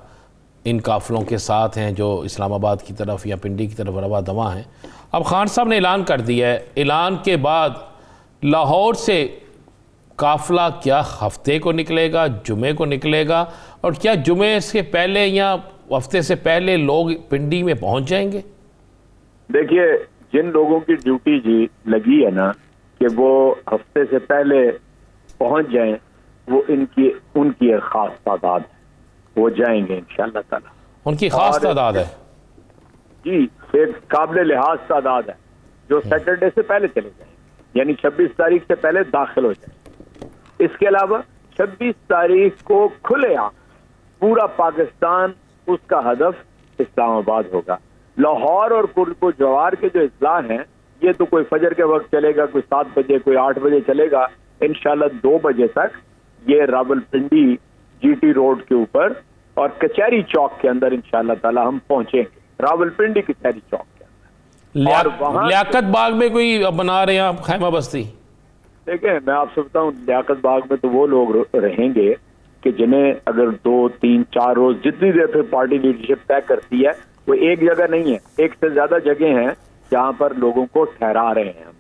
इन काफ़िलों के साथ हैं जो इस्लामाबाद की तरफ या पिंडी की तरफ रवा दवा हैं। अब खान साहब ने ऐलान कर दिया है, ऐलान के बाद लाहौर से काफ़िला क्या हफ्ते को निकलेगा, जुमे को निकलेगा, और क्या जुमे से पहले या हफ्ते से पहले लोग पिंडी में पहुंच जाएंगे? देखिए, जिन लोगों की ड्यूटी जी लगी है ना कि वो हफ्ते से पहले पहुंच जाएं, वो उनकी एक खास तादाद है, वो जाएंगे इंशाअल्लाह ताला। उनकी खास तादाद है जी, एक काबिल लिहाज तादाद है जो सैटरडे से पहले चले जाएंगे, यानी 26 तारीख से पहले दाखिल हो जाएंगे। इसके अलावा 26 तारीख को खुलेआम पूरा पाकिस्तान, उसका हदफ इस्लामाबाद होगा। लाहौर और कुर्को जवार के जो इजला हैं, ये तो कोई फजर के वक्त चलेगा, कोई 7 बजे, कोई 8 बजे चलेगा। इंशाल्लाह 2 बजे तक ये रावलपिंडी GT रोड के ऊपर और कचहरी चौक के अंदर इंशाल्लाह ताला हम पहुंचेंगे, रावलपिंडी कचहरी चौक के अंदर। और वहां लियाकत बाग में कोई बना रहे हैं आप खैमा बस्ती? देखिए, मैं आपसे बताऊं, लियाकत बाग में तो वो लोग रहेंगे कि जिन्हें अगर 2, 3, 4 रोज जितनी देर फिर पार्टी लीडरशिप तय करती है, वो एक जगह नहीं है, एक से ज्यादा जगह हैं जहां पर लोगों को ठहरा रहे हैं।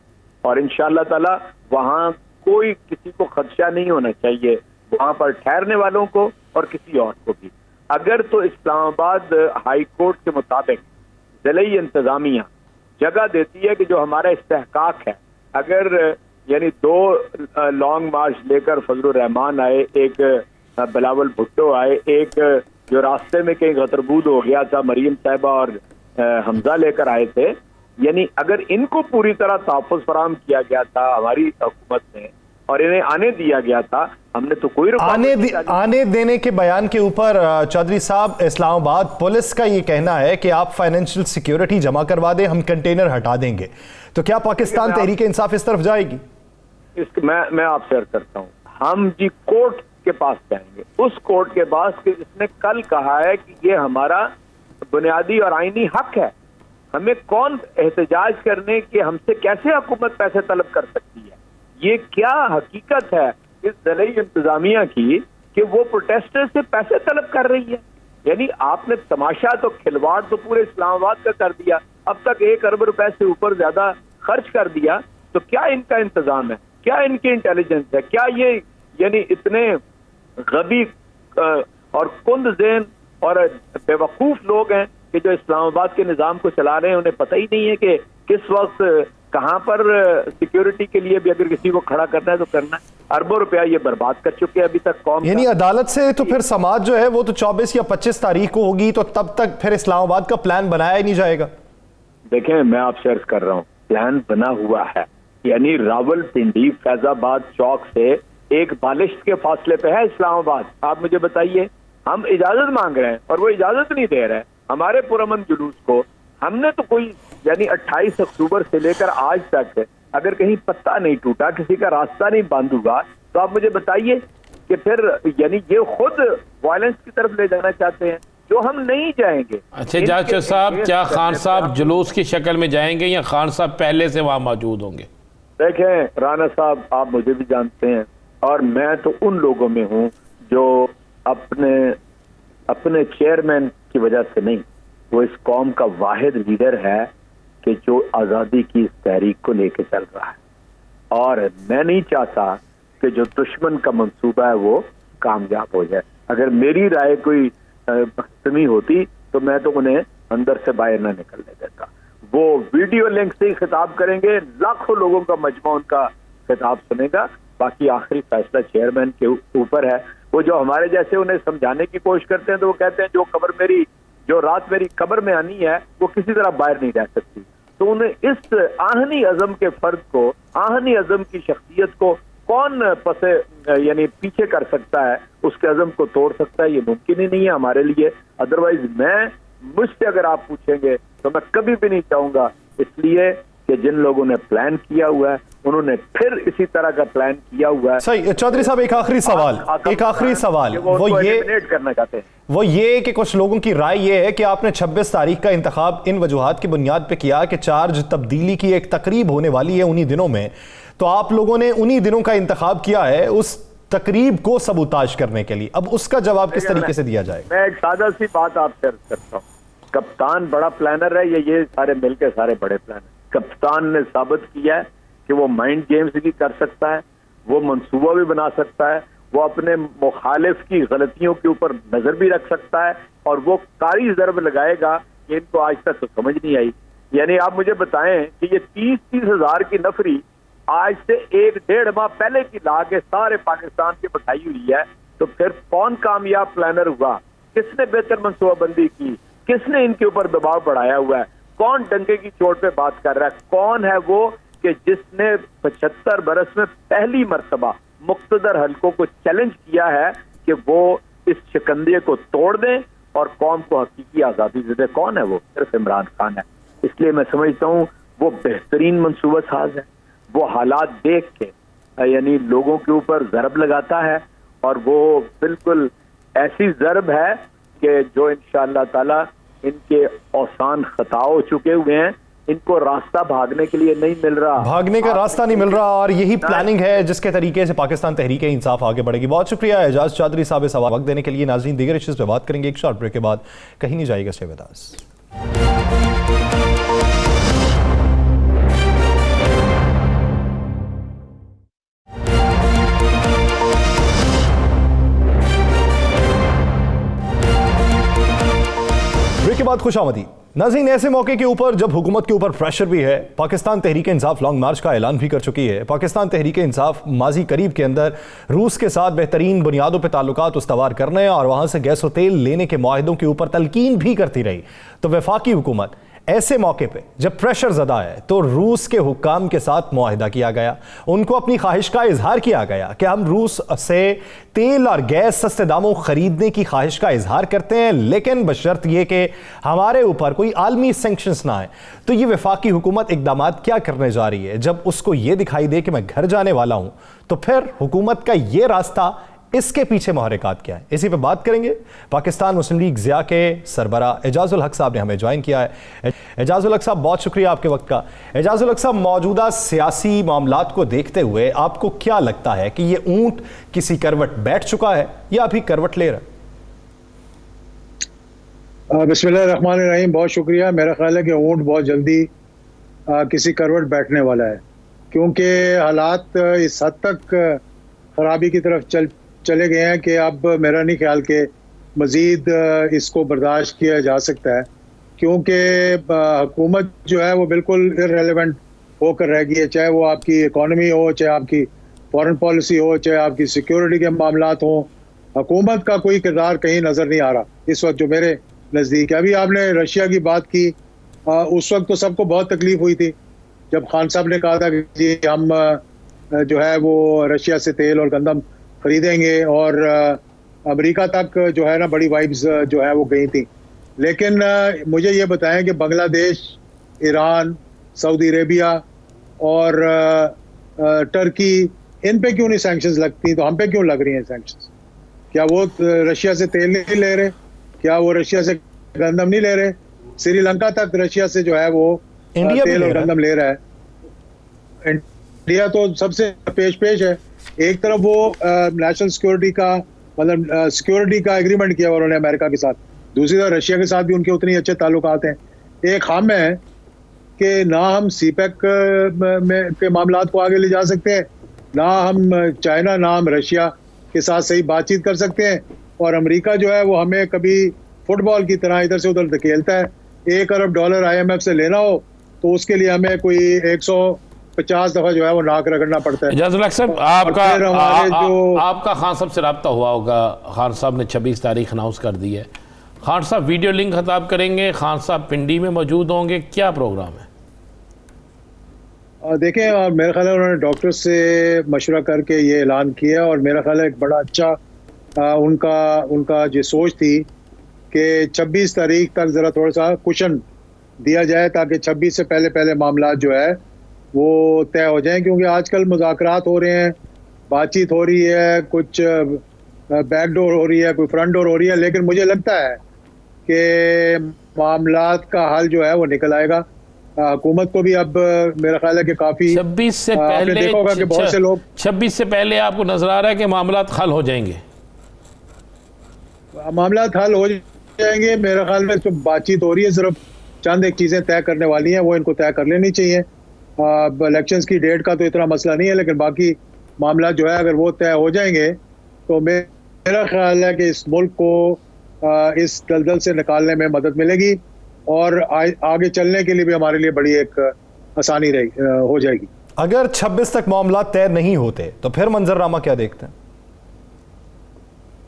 और इंशाअल्लाह ताला वहां कोई किसी को खदशा नहीं होना चाहिए, वहां पर ठहरने वालों को और किसी और को भी। अगर तो इस्लामाबाद हाई कोर्ट के मुताबिक ज़िली इंतजामिया जगह देती है कि जो हमारा इस्तेहकाक है, अगर यानी 2 लॉन्ग मार्च लेकर फजलुर रहमान आए, एक बिलावल भुट्टो आए, एक जो रास्ते में कहीं गतरबूद हो गया था मरीम साहिबा और हमजा लेकर आए थे, यानी अगर इनको पूरी तरह तहफ़्फ़ुज़ फराहम किया गया था हमारी हुकूमत ने और इन्हें आने दिया गया था, हमने तो कोई आने देने के बयान के ऊपर चौधरी साहब, इस्लामाबाद पुलिस का ये कहना है कि आप फाइनेंशियल सिक्योरिटी जमा करवा दें, हम कंटेनर हटा देंगे। तो क्या पाकिस्तान तहरीक इंसाफ इस तरफ जाएगी? मैं आपसे अर्ज करता हूँ, हम जी कोर्ट के पास जाएंगे, उस कोर्ट के पास कि जिसने कल कहा है कि ये हमारा बुनियादी और आईनी हक है, हमें कौन एहतजाज करने के, हमसे कैसे हुकूमत पैसे तलब कर सकती है। ये क्या हकीकत है इस ज़िली इंतजामिया की कि वो प्रोटेस्टर से पैसे तलब कर रही है। यानी आपने तमाशा तो, खिलवाड़ तो पूरे इस्लामाबाद का कर दिया, अब तक 1 अरब रुपए से ऊपर ज्यादा खर्च कर दिया। तो क्या इनका इंतजाम है, क्या इनकी इंटेलिजेंस है, क्या ये यानी इतने गबी और कुंद ज़हन और बेवकूफ लोग हैं कि जो इस्लामाबाद के निज़ाम को चला रहे हैं, उन्हें पता ही नहीं है कि किस वक्त कहां पर सिक्योरिटी के लिए भी अगर किसी को खड़ा करना है तो करना है। अरबों रुपया ये बर्बाद कर चुके हैं अभी तक कौम। यानी अदालत से तो फिर समाज जो है वो तो 24 या 25 तारीख को होगी, तो तब तक फिर इस्लामाबाद का प्लान बनाया ही नहीं जाएगा। देखें, मैं आपसे अर्ज कर रहा हूँ, प्लान बना हुआ है। यानी रावलपिंडी फैजाबाद चौक से 1 बालिश्त के फासले पे है इस्लामाबाद। आप मुझे बताइए, हम इजाजत मांग रहे हैं और वो इजाजत नहीं दे रहे हैं हमारे पुरअमन जुलूस को। हमने तो कोई यानी 28 अक्टूबर से लेकर आज तक अगर कहीं पत्ता नहीं टूटा, किसी का रास्ता नहीं बंद हुआ, तो आप मुझे बताइए कि फिर यानी ये खुद वायलेंस की तरफ ले जाना चाहते हैं, जो हम नहीं जाएंगे। अच्छा जाकिर साहब, क्या खान साहब जुलूस की शक्ल में जाएंगे या खान साहब पहले से वहां मौजूद होंगे? देखें राना साहब, आप मुझे भी जानते हैं और मैं तो उन लोगों में हूं जो अपने चेयरमैन की वजह से नहीं, वो इस कौम का वाहिद लीडर है कि जो आज़ादी की इस तहरीक को लेके चल रहा है। और मैं नहीं चाहता कि जो दुश्मन का मंसूबा है वो कामयाब हो जाए। अगर मेरी राय कोई बख्तमी होती तो मैं तो उन्हें अंदर से बाहर ना निकलने देता। वो वीडियो लिंक से ही खिताब करेंगे, लाखों लोगों का मजमा उनका खिताब सुनेगा, बाकी आखिरी फैसला चेयरमैन के ऊपर है। वो जो हमारे जैसे उन्हें समझाने की कोशिश करते हैं तो वो कहते हैं जो रात मेरी कब्र में आनी है वो किसी तरह बाहर नहीं रह सकती। तो उन्हें इस आहनी अज़म के फर्द को, आहनी अज़म की शख्सियत को कौन यानी पीछे कर सकता है, उसके अज़म को तोड़ सकता है, ये मुमकिन ही नहीं है हमारे लिए। अदरवाइज मुझसे अगर आप पूछेंगे तो मैं कभी भी नहीं चाहूंगा, इसलिए कि जिन लोगों ने प्लान किया हुआ है उन्होंने फिर इसी तरह का प्लान किया हुआ है। सही। चौधरी साहब, एक आखिरी सवाल वो ये कि कुछ लोगों की राय ये है कि आपने 26 तारीख का इंतखाब इन वजूहात की बुनियाद पे किया कि चार्ज तब्दीली की एक तकरीब होने वाली है उन्हीं दिनों में, तो आप लोगों ने उन्हीं दिनों का इंतखाब किया है उस तकरीब को सबूताज करने के लिए। अब उसका जवाब किस तरीके से दिया जाए? मैं एक सादा सी बात आपसे अर्ज करता हूँ, कप्तान बड़ा प्लानर है, ये सारे मिलकर सारे बड़े प्लानर। कप्तान ने साबित किया है कि वो माइंड गेम्स भी कर सकता है, वो मंसूबा भी बना सकता है, वो अपने मुखालिफ की गलतियों के ऊपर नजर भी रख सकता है और वो कारी ज़रब लगाएगा कि इनको आज तक तो समझ नहीं आई। यानी आप मुझे बताएं कि ये 30-30 हजार की नफरी आज से 1-1.5 माह पहले की ला के सारे पाकिस्तान की बिठाई हुई है, तो फिर कौन कामयाब प्लानर हुआ? किसने बेहतर मनसूबाबंदी की? किसने इनके ऊपर दबाव बढ़ाया हुआ है? कौन डंके की चोट पे बात कर रहा है? कौन है वो कि जिसने 75 बरस में पहली मर्तबा मुक्तदर हलकों को चैलेंज किया है कि वो इस शिकंजे को तोड़ दें और कौम को हकीकी आज़ादी दे दें? कौन है वो? सिर्फ इमरान खान है। इसलिए मैं समझता हूँ वो बेहतरीन मंसूबा साज है। वो हालात देख के यानी लोगों के ऊपर ज़रब लगाता है और वो बिल्कुल ऐसी ज़रब है कि जो इंशाअल्लाह ताला इनके औसान खता हो चुके हुए हैं, इनको रास्ता भागने के लिए नहीं मिल रहा, भागने का रास्ता नहीं मिल रहा, और यही प्लानिंग है जिसके तरीके से पाकिस्तान तहरीक इंसाफ आगे बढ़ेगी। बहुत शुक्रिया एजाज चौधरी साहब इस वक्त देने के लिए। नाज़रीन, दीगर इश्यूज़ पे बात करेंगे एक शॉर्ट ब्रेक के बाद, कहीं नहीं जाएगा, स्टे विद अस। बाद खुशामदी। नाज़रीन, ऐसे मौके के ऊपर जब हुकूमत के ऊपर प्रेशर भी है, पाकिस्तान तहरीक इंसाफ लॉन्ग मार्च का ऐलान भी कर चुकी है। पाकिस्तान तहरीक इंसाफ माजी करीब के अंदर रूस के साथ बेहतरीन बुनियादों पर ताल्लुकात उस्तवार करने और वहाँ से गैस और तेल लेने के मुआहिदों के ऊपर तलकीन भी करती रही। तो वफाकी हुकूमत ऐसे मौके पे जब प्रेशर ज़्यादा है तो रूस के हुक्काम के साथ मुआहिदा किया गया, उनको अपनी ख्वाहिश का इजहार किया गया कि हम रूस से तेल और गैस सस्ते दामों खरीदने की ख्वाहिश का इजहार करते हैं, लेकिन बशर्त यह कि हमारे ऊपर कोई आलमी सैंक्शंस ना आए। तो ये वफाकी हुकूमत इकदाम क्या करने जा रही है? जब उसको ये दिखाई दे कि मैं घर जाने वाला हूं, तो फिर हुकूमत का ये रास्ता, इसके पीछे महरकात क्या है, इसी पे बात करेंगे। पाकिस्तान मुस्लिम लीग ज़िया के सरबरा एजाजुल हक साहब ने हमें ज्वाइन किया है। एजाजुल हक साहब, बहुत शुक्रिया आपके वक्त का। एजाजुल हक साहब, मौजूदा सियासी मामलात को देखते हुए आपको क्या लगता है कि ये ऊंट किसी करवट बैठ चुका है या अभी करवट ले रहा है? बिस्मिल्लाहिर्रहमानिर्रहीम, बहुत शुक्रिया। मेरा ख्याल है कि ऊंट बहुत जल्दी किसी करवट बैठने वाला है, क्योंकि हालात इस हद तक खराबी की तरफ चले गए हैं कि अब मेरा नहीं ख्याल कि मज़ीद इसको बर्दाश्त किया जा सकता है, क्योंकि हुकूमत जो है वो बिल्कुल इररेलेवेंट होकर रह गई है। चाहे वो आपकी इकॉनमी हो, चाहे आपकी फॉरेन पॉलिसी हो, चाहे आपकी सिक्योरिटी के मामलात हों, हुकूमत का कोई किरदार कहीं नज़र नहीं आ रहा इस वक्त जो मेरे नज़दीक है। अभी आपने रशिया की बात की, उस वक्त तो सबको बहुत तकलीफ हुई थी जब खान साहब ने कहा था कि जी हम जो है वो रशिया से तेल और गंदम खरीदेंगे, और अमेरिका तक जो है ना बड़ी वाइब्स जो है वो गई थी। लेकिन मुझे ये बताएं कि बांग्लादेश, ईरान, सऊदी अरेबिया और टर्की, इन पे क्यों नहीं सैंक्शंस लगती, तो हम पे क्यों लग रही हैं सैंक्शंस? क्या वो रशिया से तेल नहीं ले रहे? क्या वो रशिया से गंदम नहीं ले रहे? श्रीलंका तक रशिया से जो है वो तेल और गंदम ले रहा है। इंडिया तो सबसे पेश है। एक तरफ वो नेशनल सिक्योरिटी का मतलब सिक्योरिटी का एग्रीमेंट किया उन्होंने अमेरिका के साथ, दूसरी तरफ रशिया के साथ भी उनके उतने अच्छे ताल्लुकात हैं। एक हम है कि ना हम सीपैक के मामलात को आगे ले जा सकते हैं, ना हम चाइना, ना हम रशिया के साथ सही बातचीत कर सकते हैं, और अमेरिका जो है वो हमें कभी फुटबॉल की तरह इधर से उधर धकेलता है। $1 अरब IMF से लेना हो तो उसके लिए हमें कोई 150 दफा जो है वो नाक रगड़ना पड़ता है। एजाजुल हक साहब, आपका खान साहब से रब्ता हुआ होगा। खान साहब ने 26 तारीख अनाउंस कर दी है। खान साहब वीडियो लिंक खिताब करेंगे, खान साहब पिंडी में मौजूद होंगे, क्या प्रोग्राम है? देखें, मेरा ख्याल है उन्होंने डॉक्टर से मशवरा करके ये ऐलान किया, और मेरा ख्याल है एक बड़ा अच्छा उनका जो सोच थी कि 26 तारीख तक ज़रा थोड़ा सा कुशन दिया जाए ताकि 26 से पहले मामला जो है वो तय हो जाएं, क्योंकि आजकल मुज़ाकरात हो रहे हैं, बातचीत हो रही है, कुछ बैकडोर हो रही है, कोई फ्रंट डोर हो रही है, लेकिन मुझे लगता है कि मामलात का हल जो है वो निकल आएगा। हुकूमत को भी अब मेरा ख्याल है कि काफ़ी 26 से पहले देखा होगा कि बहुत से लोग 26 से पहले आपको नजर आ रहा है कि मामलात हल हो जाएंगे। मामलात हल हो जाएंगे मेरे ख्याल में। तो बातचीत हो रही है, सिर्फ चंद एक चीज़ें तय करने वाली हैं, वो इनको तय कर लेनी चाहिए। इलेक्शंस की डेट का तो इतना मसला नहीं है, लेकिन बाकी मामला जो है अगर वो तय हो जाएंगे तो मेरा ख्याल है कि इस मुल्क को इस दलदल से निकालने में मदद मिलेगी, और आगे चलने के लिए भी हमारे लिए बड़ी एक आसानी हो जाएगी। अगर 26 तक मामला तय नहीं होते तो फिर मंजरनामा क्या देखते हैं?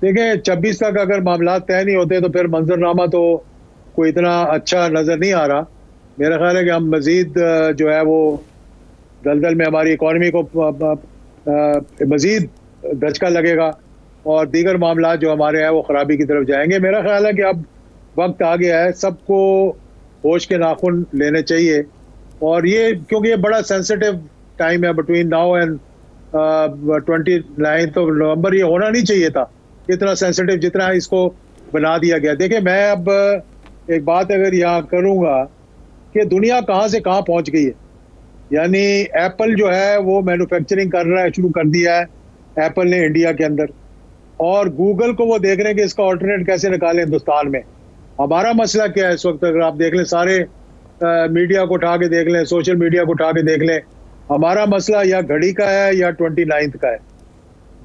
देखें, 26 तक अगर मामला तय नहीं होते तो फिर मंजरनामा तो कोई इतना अच्छा नज़र नहीं आ रहा। मेरा ख्याल है कि हम मज़ीद जो है वो दलदल में हमारी इकॉनमी को मज़ीद धचका लगेगा, और दीगर मामला जो हमारे हैं वो ख़राबी की तरफ जाएंगे। मेरा ख्याल है कि अब वक्त आ गया है, सबको होश के नाखून लेने चाहिए, और ये क्योंकि ये बड़ा सेंसिटिव टाइम है बिटवीन नाउ एंड 29 नवंबर। ये होना नहीं चाहिए था इतना सेंसिटिव जितना इसको बना दिया गया। देखिए, मैं अब एक बात अगर यहाँ करूँगा कि दुनिया कहाँ से कहाँ पहुँच गई है। यानी एप्पल जो है वो मैन्युफैक्चरिंग करना शुरू कर दिया है एप्पल ने इंडिया के अंदर, और गूगल को वो देख रहे हैं कि इसका ऑल्टरनेट कैसे निकालें हिंदुस्तान में। हमारा मसला क्या है इस वक्त? अगर आप देख लें, सारे मीडिया को उठा के देख लें, सोशल मीडिया को उठा के देख लें, हमारा मसला या घड़ी का है या 29 का है।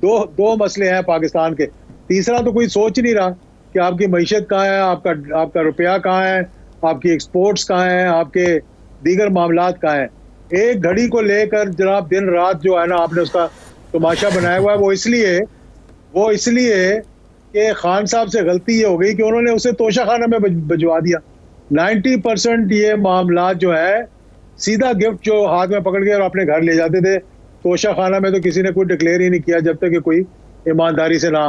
दो मसले हैं पाकिस्तान के। तीसरा तो कोई सोच नहीं रहा कि आपकी मईशत कहाँ है, आपका रुपया कहाँ है, आपकी एक्सपोर्ट्स कहाँ हैं, आपके दीगर मामलात कहाँ हैं। एक घड़ी को लेकर जनाब दिन रात जो है ना आपने उसका तमाशा बनाया हुआ है, वो इसलिए कि खान साहब से गलती ये हो गई कि उन्होंने उसे तोशा खाना में भिजवा दिया। 90% ये मामला जो है सीधा गिफ्ट जो हाथ में पकड़ के और अपने घर ले जाते थे। तोशा खाना में तो किसी ने कोई डिक्लेयर ही नहीं किया जब तक कि कोई ईमानदारी से ना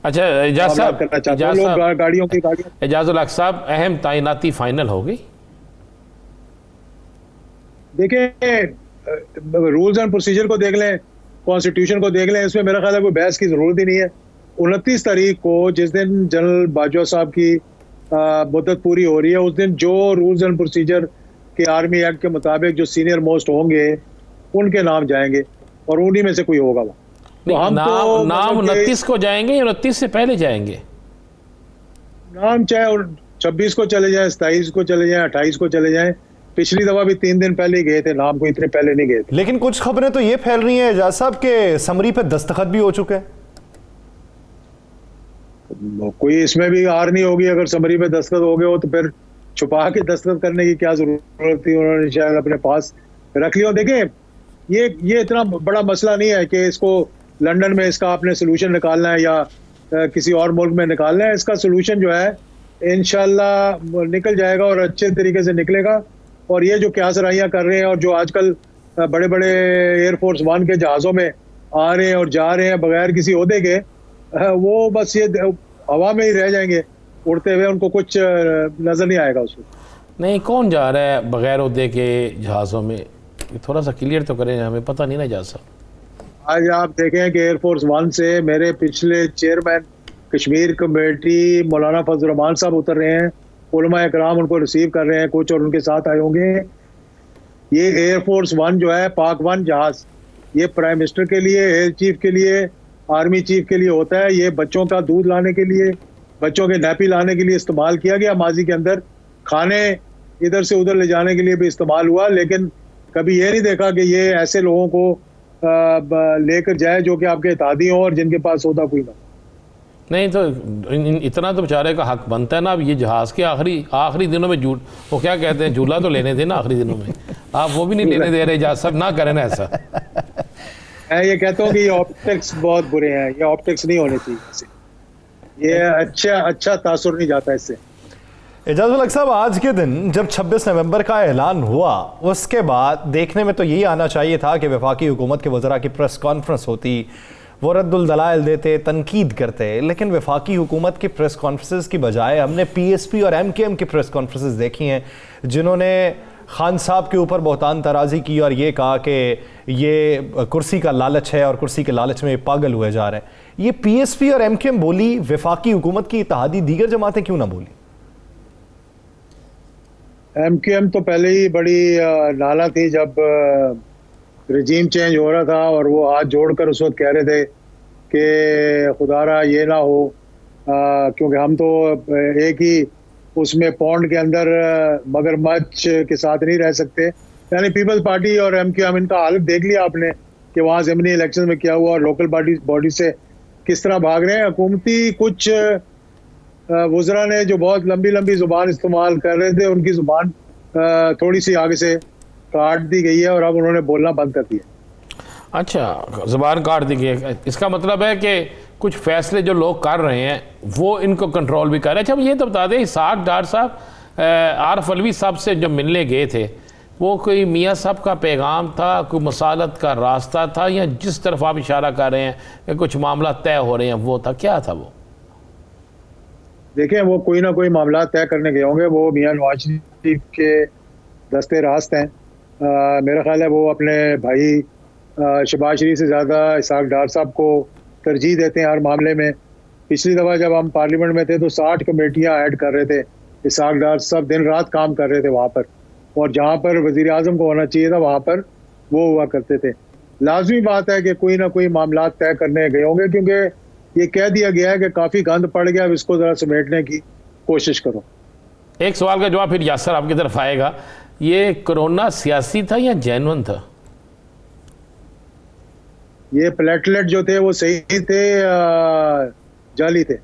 अच्छा एजाज साहब, करना चाहते हैं। एजाज लोग साहब, गाड़ियों एजाजुल हक साहब, अहम तैनाती फाइनल हो गई। देखिए रूल्स एंड प्रोसीजर को देख लें, कॉन्स्टिट्यूशन को देख लें, इसमें मेरा ख्याल है कोई बहस की जरूरत ही नहीं है। 29 तारीख को जिस दिन जनरल बाजवा साहब की मुद्दत पूरी हो रही है, उस दिन जो रूल्स एंड प्रोसीजर के आर्मी एक्ट के मुताबिक जो सीनियर मोस्ट होंगे उनके नाम जाएंगे और उन्हीं में से कोई होगा वो। तो हम नाम 29 को जाएंगे या 29 से पहले जाएंगे? नाम चाहे 26 को चले जाए, 27 को चले जाए, 28 को चले जाए। पिछली दफा भी 3 दिन पहले ही गए थे, नाम को इतने पहले नहीं गए थे। लेकिन कुछ खबरें तो ये फैल रही हैं एजाज साहब के समरी पे दस्तखत भी हो चुके हैं। कोई इसमें भी हार नहीं होगी। अगर समरी पे दस्तखत हो गए हो तो फिर छुपा के दस्तखत करने की क्या जरूरत थी, उन्होंने शायद अपने पास रख लिया। देखें ये इतना बड़ा मसला नहीं है कि इसको लंदन में इसका आपने सोल्यूशन निकालना है या किसी और मुल्क में निकालना है। इसका सोल्यूशन जो है इंशाल्लाह निकल जाएगा और अच्छे तरीके से निकलेगा। और ये जो क्यासराइयाँ कर रहे हैं और जो आजकल बड़े बड़े एयरफोर्स 1 के जहाज़ों में आ रहे हैं और जा रहे हैं बगैर किसी ओहदे के, वो बस ये हवा में ही रह जाएंगे उड़ते हुए, उनको कुछ नजर नहीं आएगा उसको। नहीं, कौन जा रहा है बगैर ओहदे के जहाज़ों में? थोड़ा सा क्लियर तो करें, हमें पता नहीं ना जा सकता। आज आप देखें कि एयरफोर्स 1 से मेरे पिछले चेयरमैन कश्मीर कमेटी मौलाना फजल रहमान साहब उतर रहे हैं, उलमा इकराम उनको रिसीव कर रहे हैं, कुछ और उनके साथ आए होंगे। ये एयरफोर्स 1 जो है पाक 1 जहाज, ये प्राइम मिनिस्टर के लिए, एयर चीफ के लिए, आर्मी चीफ के लिए होता है। ये बच्चों का दूध लाने के लिए, बच्चों के नैपी लाने के लिए इस्तेमाल किया गया माजी के अंदर, खाने इधर से उधर ले जाने के लिए भी इस्तेमाल हुआ। लेकिन कभी ये नहीं देखा कि ये ऐसे लोगों को लेकर जाए जो कि आपके इत्तेहादी हों और जिनके पास होता कोई ना। नहीं तो इतना तो बेचारे का हक बनता है ना। अब ये जहाज़ के आखिरी दिनों में वो क्या कहते हैं, झूला तो लेने थे ना आखिरी दिनों में, आप वो भी नहीं लेने दे रहे। जहाज सब ना करें ना ऐसा। मैं ये कहता हूँ कि ये ऑप्टिक्स बहुत बुरे हैं, ये ऑप्टिक्स नहीं होने चाहिए। ये अच्छा तासुर नहीं जाता इससे। एजाजुल हक साहब, आज के दिन जब 26 नवंबर का ऐलान हुआ, उसके बाद देखने में तो यही आना चाहिए था कि वफाकी हुकूमत के वज़रा की प्रेस कॉन्फ्रेंस होती, वो रद्दुल दलाइल देते, तनकीद करते। लेकिन वफाकी हुकूमत की प्रेस कॉन्फ्रेंसेस की बजाय हमने PSP और MKM की प्रेस कॉन्फ्रेंसेस देखी हैं, जिन्होंने खान साहब के ऊपर बहुतान तराजी की और ये कहा कि ये कुर्सी का लालच है और कुर्सी के लालच में पागल हुए जा रहे हैं। ये PSP और MKM बोली, वफाकी हुकूमत की इत्तेहादी दीगर जमातें क्यों ना बोली? MKM तो पहले ही बड़ी नाला थी जब रजीम चेंज हो रहा था, और वो हाथ जोड़कर उस वक्त कह रहे थे कि खुदारा ये ना हो, क्योंकि हम तो एक ही उसमें पौंड के अंदर मगरमच्छ के साथ नहीं रह सकते। यानी पीपल्स पार्टी और MKM, इनका हालत देख लिया आपने कि वहाँ ज़मीनी इलेक्शन में क्या हुआ और लोकल बॉडी से किस तरह भाग रहे हैं। हुकूमती कुछ वज़रा ने जो बहुत लंबी लंबी ज़ुबान इस्तेमाल कर रहे थे, उनकी ज़ुबान थोड़ी सी आगे से काट दी गई है और अब उन्होंने बोलना बंद कर दिया। अच्छा, ज़ुबान काट दी गई है, इसका मतलब है कि कुछ फैसले जो लोग कर रहे हैं वो इनको कंट्रोल भी कर रहे हैं। अच्छा, ये तो बता दें, इसहाक डार साहब आरफ अलवी साहब से जब मिलने गए थे, वो कोई मियाँ साहब का पैगाम था, कोई मसालत का रास्ता था, या जिस तरफ आप इशारा कर रहे हैं कि कुछ मामला तय हो रहे हैं वो था, क्या था वो? देखें, वो कोई ना कोई मामला तय करने गए होंगे। वो मियाँ नवाज शरीफ के दस्ते रास्त हैं। मेरा ख्याल है वो अपने भाई शहबाज शरीफ से ज़्यादा इसहाक डार साहब को तरजीह देते हैं हर मामले में। पिछली दफ़ा जब हम पार्लियामेंट में थे तो 60 कमेटियाँ ऐड कर रहे थे। इसहाक डार साहब दिन रात काम कर रहे थे वहाँ पर, और जहाँ पर वज़ीर आज़म को होना चाहिए था वहाँ पर वो हुआ करते थे। लाजमी बात है कि कोई ना कोई मामला तय करने गए होंगे, क्योंकि ये कह दिया गया है कि काफ़ी गंद पड़ गया, अब इसको ज़रा समेटने की कोशिश करो। एक सवाल का जवाब फिर यासर आपकी तरफ आएगा। ये कोरोना सियासी था या जेन्युइन था? ये प्लेटलेट जो थे वो सही थे, जाली थे।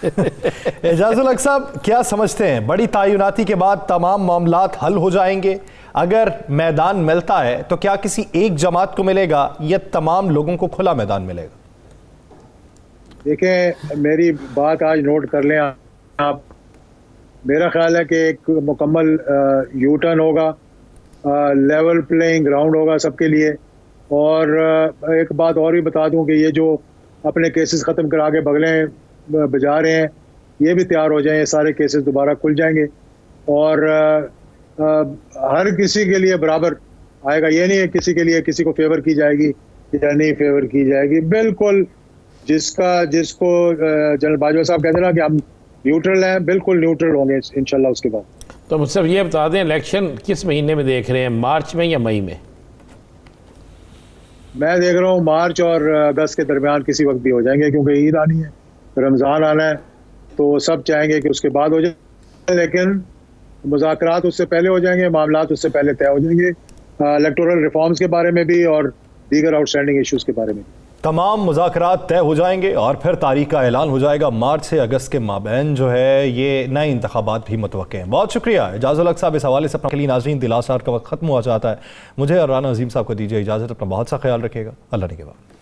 एजाजुल हक साहब, क्या समझते हैं बड़ी तायुनाती के बाद तमाम मामलात हल हो जाएंगे? अगर मैदान मिलता है तो क्या किसी एक जमात को मिलेगा या तमाम लोगों को खुला मैदान मिलेगा? देखें, मेरी बात आज नोट कर लें आप। मेरा ख्याल है कि एक मुकम्मल यू टर्न होगा, लेवल प्लेइंग ग्राउंड होगा सबके लिए। और एक बात और भी बता दूं कि ये जो अपने केसेस ख़त्म करा के बगलें बजा रहे हैं, ये भी तैयार हो जाएं, ये सारे केसेस दोबारा खुल जाएंगे और हर किसी के लिए बराबर आएगा। ये नहीं है किसी के लिए किसी को फेवर की जाएगी या नहीं फेवर की जाएगी। बिल्कुल जिसको जनरल बाजवा साहब कहते हैं ना कि हम न्यूट्रल हैं, बिल्कुल न्यूट्रल होंगे इंशाल्लाह उसके बाद। तो मुझसे ये बता दें, इलेक्शन किस महीने में देख रहे हैं, मार्च में या मई में? मैं देख रहा हूँ मार्च और अगस्त के दरमियान किसी वक्त भी हो जाएंगे, क्योंकि ईद आनी है, रमज़ान आना है, तो सब चाहेंगे कि उसके बाद हो जाए। लेकिन मुज़ाकरात उससे पहले हो जाएंगे, मामलात उससे पहले तय हो जाएंगे, इलेक्टोरल रिफॉर्म्स के बारे में भी और दीगर आउटस्टैंडिंग इश्यूज़ के बारे में। तमाम मुज़ाकरात तय हो जाएंगे और फिर तारीख का ऐलान हो जाएगा। मार्च से अगस्त के माबैन जो है ये नए इंतखाबात भी मुतवक्के हैं। बहुत शुक्रिया एजाजुल हक साहब, इस हवाले से अपने लिए। नाज़रीन, दिलासार का वक्त ख़त्म हुआ चाहता है। मुझे और राना अजीम साहब को दीजिए इजाज़त। अपना बहुत सा ख्याल रखिएगा। अल्लाह ने के बाद।